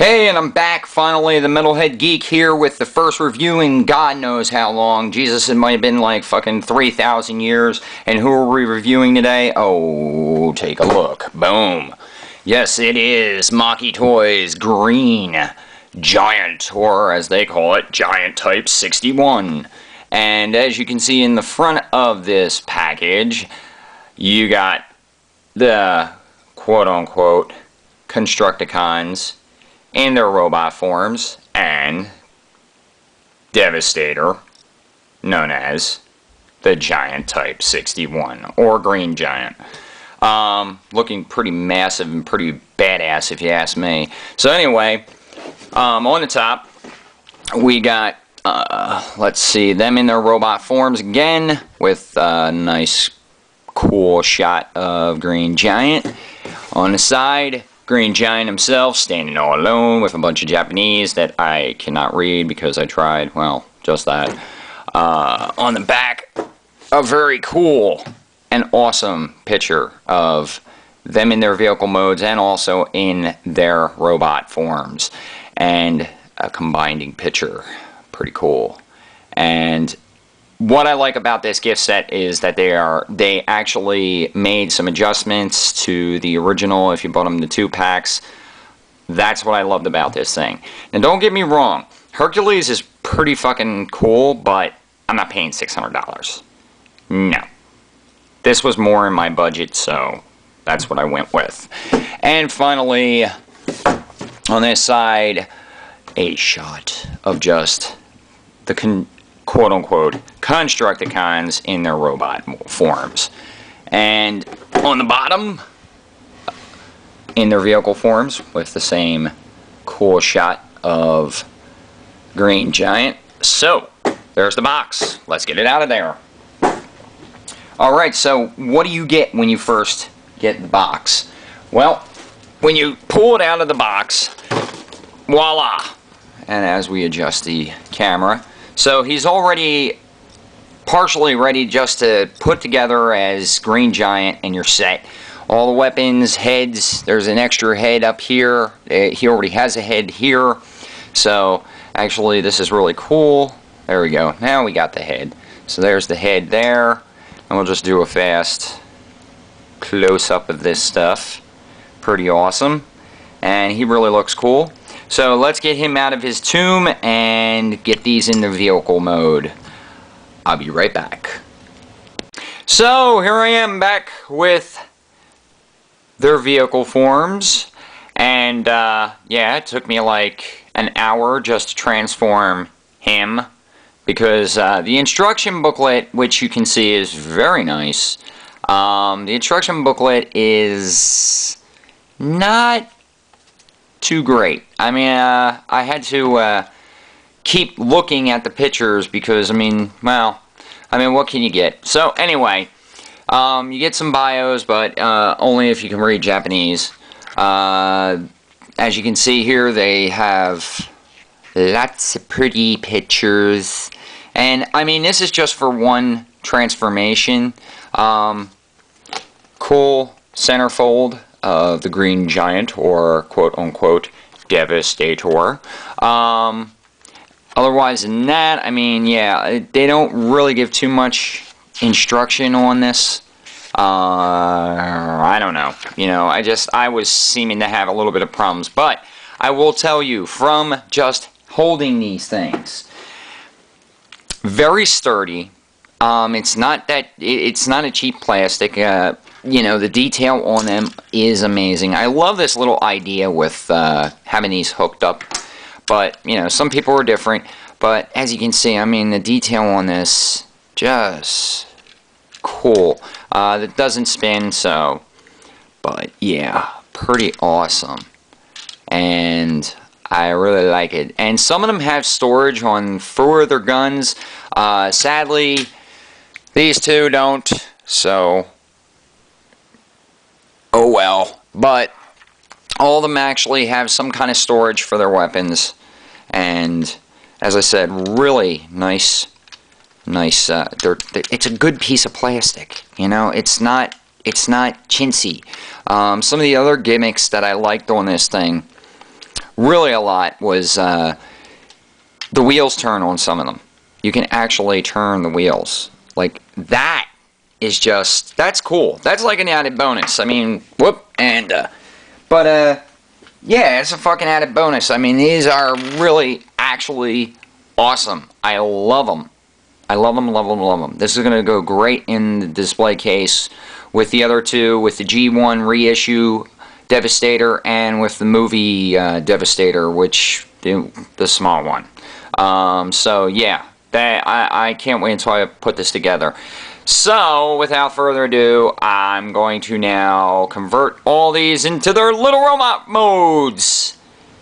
Hey, and I'm back, finally, the Metalhead Geek here with the first review in God knows how long. Jesus, it might have been like fucking 3,000 years. And who are we reviewing today? Oh, take a look. Boom. Yes, it is Maki Toys Green Giant, or as they call it, Giant Type 61. And as you can see in the front of this package, you got the quote-unquote Constructicons in their robot forms, and Devastator, known as the Giant Type 61, or Green Giant. Looking pretty massive and pretty badass, if you ask me. So anyway, on the top, we got, let's see, them in their robot forms again, with a nice, cool shot of Green Giant. On the side, Green Giant himself, standing all alone with a bunch of Japanese that I cannot read because I tried, well, just that. On the back, a very cool and awesome picture of them in their vehicle modes and also in their robot forms. And a combining picture. Pretty cool. And what I like about this gift set is that they actually made some adjustments to the original. If you bought them the 2-packs, that's what I loved about this thing. Now don't get me wrong, Hercules is pretty fucking cool, but I'm not paying $600. No. This was more in my budget, so that's what I went with. And finally, on this side, a shot of just the quote-unquote Constructicons in their robot forms. And on the bottom, in their vehicle forms, with the same cool shot of Green Giant. So, there's the box. Let's get it out of there. Alright, so what do you get when you first get the box? Well, when you pull it out of the box, voila! And as we adjust the camera, so he's already partially ready just to put together as Green Giant, and you're set. All the weapons, heads, there's an extra head up here. He already has a head here. So actually this is really cool. There we go. Now we got the head. So there's the head there. And we'll just do a fast close-up of this stuff. Pretty awesome. And he really looks cool. So let's get him out of his tomb and get these in the vehicle mode. I'll be right back. So here I am back with their vehicle forms. And yeah, it took me like an hour just to transform him. Because the instruction booklet, which you can see is very nice. The instruction booklet is not too great. I mean, I had to keep looking at the pictures because, I mean, well, what can you get? So, anyway, you get some bios, but only if you can read Japanese. As you can see here, they have lots of pretty pictures. And, I mean, this is just for one transformation. Cool centerfold of the Green Giant, or quote-unquote Devastator. Otherwise than that, I mean, yeah, they don't really give too much instruction on this. I don't know. You know, I was seeming to have a little bit of problems. But I will tell you, from just holding these things, very sturdy. It's not a cheap plastic. You know, the detail on them is amazing. I love this little idea with having these hooked up. But, you know, some people are different. But as you can see, I mean, the detail on this, just cool. It doesn't spin, so, but yeah, pretty awesome. And I really like it. And some of them have storage on 4 of their guns. Sadly, these two don't, so oh well. But all of them actually have some kind of storage for their weapons. And as I said, really nice. It's a good piece of plastic. You know, it's not chintzy. Some of the other gimmicks that I liked on this thing really a lot was the wheels turn on some of them. You can actually turn the wheels. Like, that is just, that's cool. That's like an added bonus. I mean, whoop, and, yeah, it's a fucking added bonus. I mean, these are really, actually awesome. I love them. I love them, love them, love them. This is going to go great in the display case with the other two, with the G1 reissue Devastator and with the movie Devastator, which, the small one. So, yeah, I can't wait until I put this together. So, without further ado, I'm going to now convert all these into their little robot modes.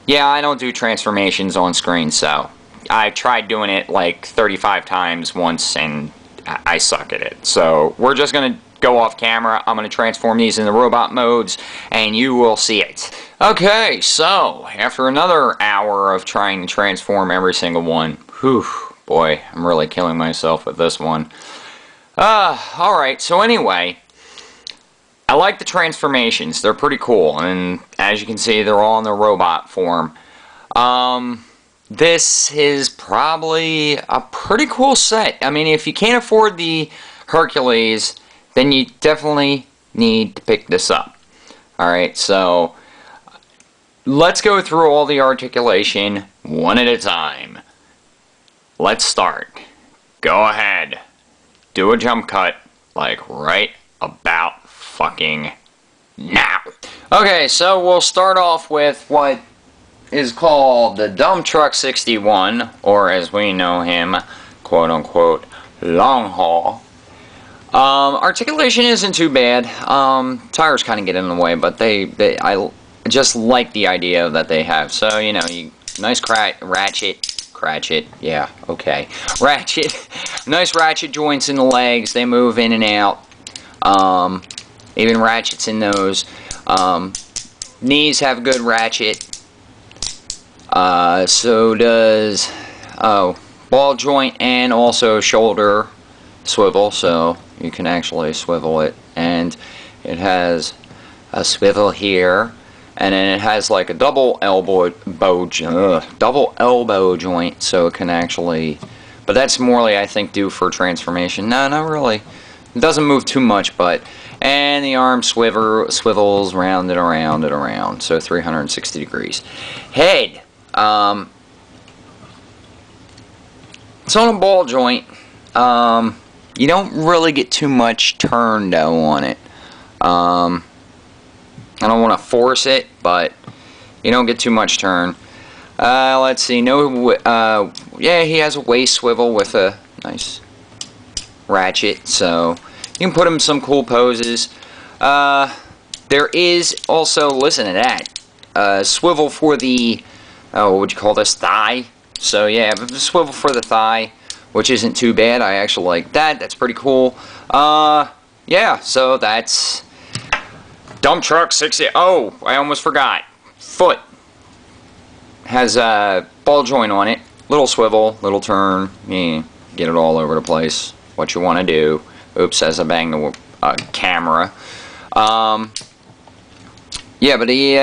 Yeah, I don't do transformations on screen, so I tried doing it like 35 times once, and I suck at it. So, we're just going to go off camera. I'm going to transform these into robot modes, and you will see it. Okay, so, after another hour of trying to transform every single one, whew, boy, I'm really killing myself with this one. Alright, so anyway, I like the transformations. They're pretty cool, and as you can see, they're all in the robot form. This is probably a pretty cool set. I mean, if you can't afford the Hercules, then you definitely need to pick this up. Alright, so let's go through all the articulation one at a time. Let's start. Go ahead. Do a jump cut, like right about fucking now. Okay, so we'll start off with what is called the Dump Truck 61, or as we know him, quote unquote, long haul. Articulation isn't too bad. Tires kind of get in the way, but I just like the idea that they have. So, you know, nice ratchet, yeah, okay. Ratchet, nice ratchet joints in the legs. They move in and out. Even ratchets in those. Knees have good ratchet. So does, ball joint and also shoulder swivel, so you can actually swivel it. And it has a swivel here. And then it has like a double elbow joint, so it can actually, but that's morely, I think, due for transformation. No, not really. It doesn't move too much, but, and the arm swivels round and around and around, so 360 degrees. Head, it's on a ball joint. You don't really get too much turn though on it. I don't want to force it, but you don't get too much turn. Let's see. Yeah, he has a waist swivel with a nice ratchet, so you can put him in some cool poses. There is also, listen to that, swivel for the, what would you call this, thigh? So yeah, swivel for the thigh, which isn't too bad. I actually like that. That's pretty cool. Yeah, so that's Dump Truck 60. Oh, I almost forgot. Foot has a ball joint on it. Little swivel, little turn. Yeah, get it all over the place. What you want to do. Oops, as I bang the camera. Yeah, but he, you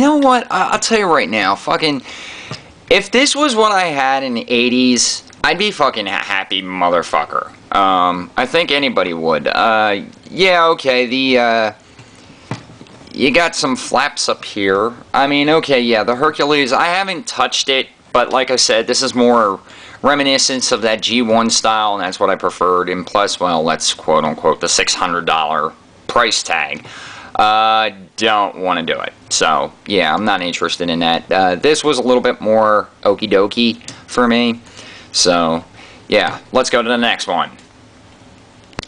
know what? I'll tell you right now. Fucking, if this was what I had in the 80s, I'd be fucking happy motherfucker. I think anybody would. Yeah, okay, you got some flaps up here. I mean, okay, yeah, the Hercules, I haven't touched it, but like I said, this is more reminiscence of that G1 style, and that's what I preferred, and plus, well, that's quote-unquote the $600 price tag. Don't want to do it. So, yeah, I'm not interested in that. This was a little bit more okie dokie for me. So, yeah, let's go to the next one.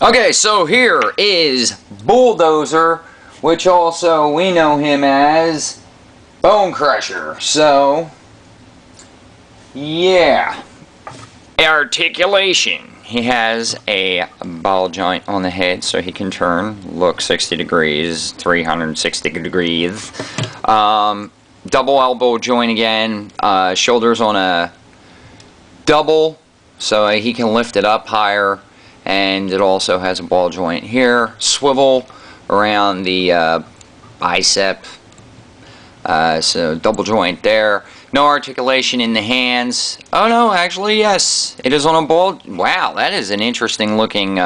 Okay, so here is Bulldozer, which also we know him as Bone Crusher. So, yeah. Articulation. He has a ball joint on the head so he can turn, look 60 degrees, 360 degrees. Double elbow joint again, shoulders on a double so he can lift it up higher, and it also has a ball joint here. Swivel around the bicep, So double joint there. No articulation in the hands. Oh no, actually yes, it is on a ball. Wow, that is an interesting looking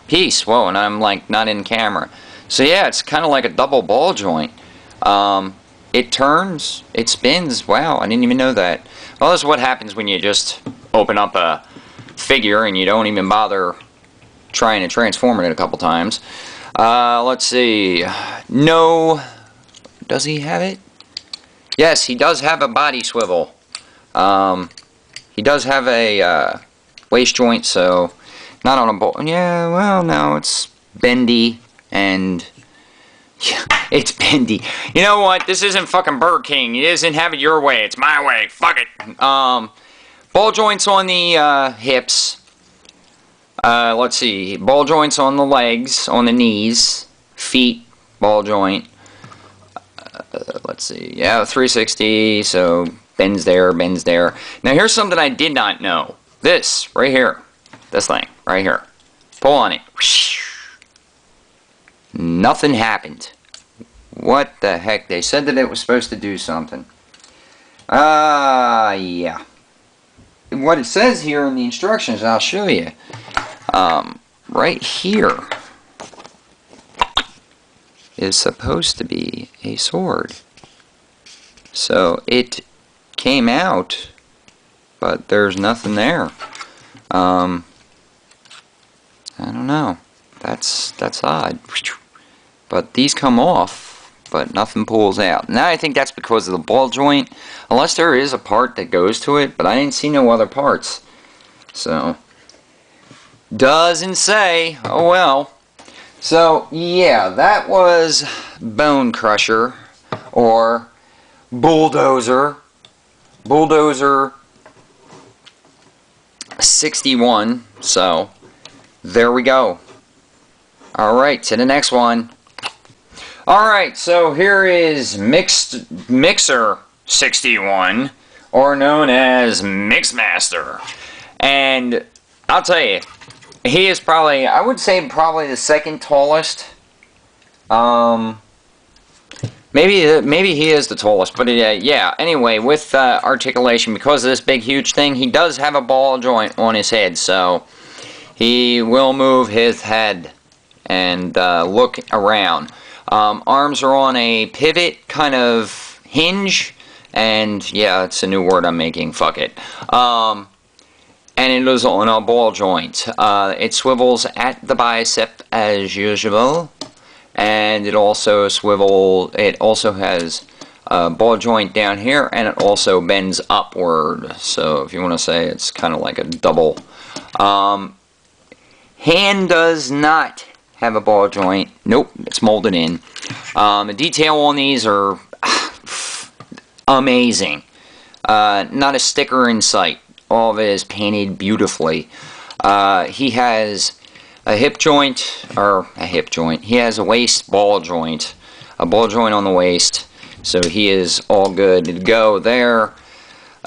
piece. Whoa, and I'm like not in camera. So yeah, it's kind of like a double ball joint. It turns, it spins. Wow, I didn't even know that. Well, this is what happens when you just open up a figure and you don't even bother trying to transform it a couple times. Let's see. No, does he have it? Yes, he does have a body swivel. He does have a waist joint, so not on a ball. Yeah, well, no, it's bendy and yeah, it's bendy. You know what? This isn't fucking Burger King. It isn't have it your way. It's my way. Fuck it. Ball joints on the hips. Let's see. Ball joints on the legs, on the knees, feet, ball joint. Let's see. Yeah, 360. So bends there, bends there. Now here's something I did not know. This right here. This thing right here. Pull on it. Nothing happened. What the heck? They said that it was supposed to do something. Yeah. What it says here in the instructions, I'll show you. Right here is supposed to be a sword. So it came out, but there's nothing there. I don't know. That's odd. But these come off, but nothing pulls out. Now I think that's because of the ball joint, unless there is a part that goes to it, but I didn't see no other parts. So, doesn't say. Oh well. So, yeah, that was Bone Crusher, or Bulldozer. Bulldozer 61. So, there we go. Alright, to the next one. Alright, so here is Mixer 61, or known as Mixmaster. And I'll tell you, he is probably, I would say probably the second tallest. Maybe he is the tallest, but yeah. Anyway, with articulation, because of this big huge thing, he does have a ball joint on his head, so he will move his head and look around. Arms are on a pivot kind of hinge, and yeah, it's a new word I'm making. Fuck it. And it is on a ball joint. It swivels at the bicep as usual, and it also has a ball joint down here, and it also bends upward. So if you want to say, it's kind of like a double. Hand does not have a ball joint. Nope, it's molded in. The detail on these are amazing. Not a sticker in sight. All of it is painted beautifully. He has a hip joint, or a hip joint. He has a waist ball joint, a ball joint on the waist. So he is all good to go there.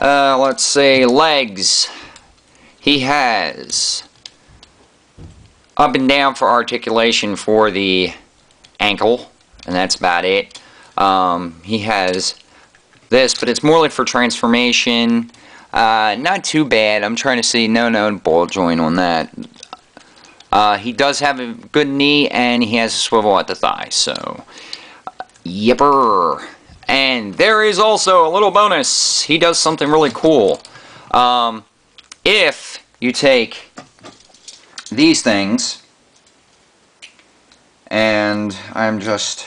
Let's say legs. He has up and down for articulation for the ankle, and that's about it. He has this, but it's more like for transformation. Not too bad. I'm trying to see. No ball joint on that. He does have a good knee, and he has a swivel at the thigh. So, yipper. And there is also a little bonus. He does something really cool. If you take these things, and I'm just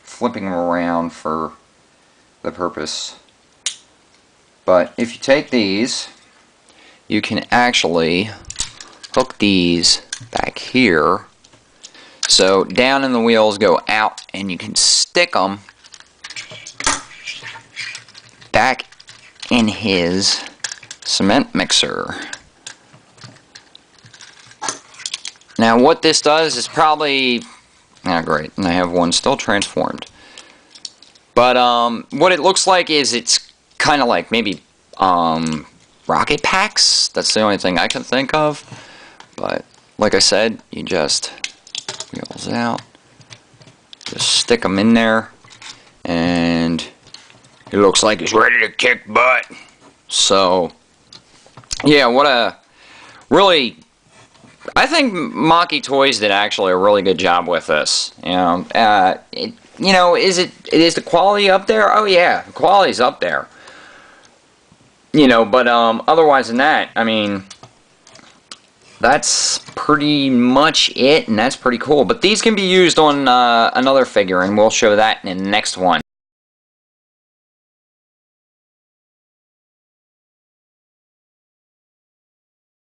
flipping them around for the purpose. But if you take these, you can actually hook these back here. So down in the wheels go out, and you can stick them back in his cement mixer. Now what this does is probably, great, and I have one still transformed. But what it looks like is it's kind of like maybe rocket packs. That's the only thing I can think of. But like I said, you just wheels out, just stick them in there, And he looks like he's ready to kick butt. So, yeah, what a really... I think Maki Toys did actually a really good job with this. Is the quality up there? Oh yeah, the quality's up there. But otherwise than that, I mean, that's pretty much it, and that's pretty cool. But these can be used on another figure, and we'll show that in the next one.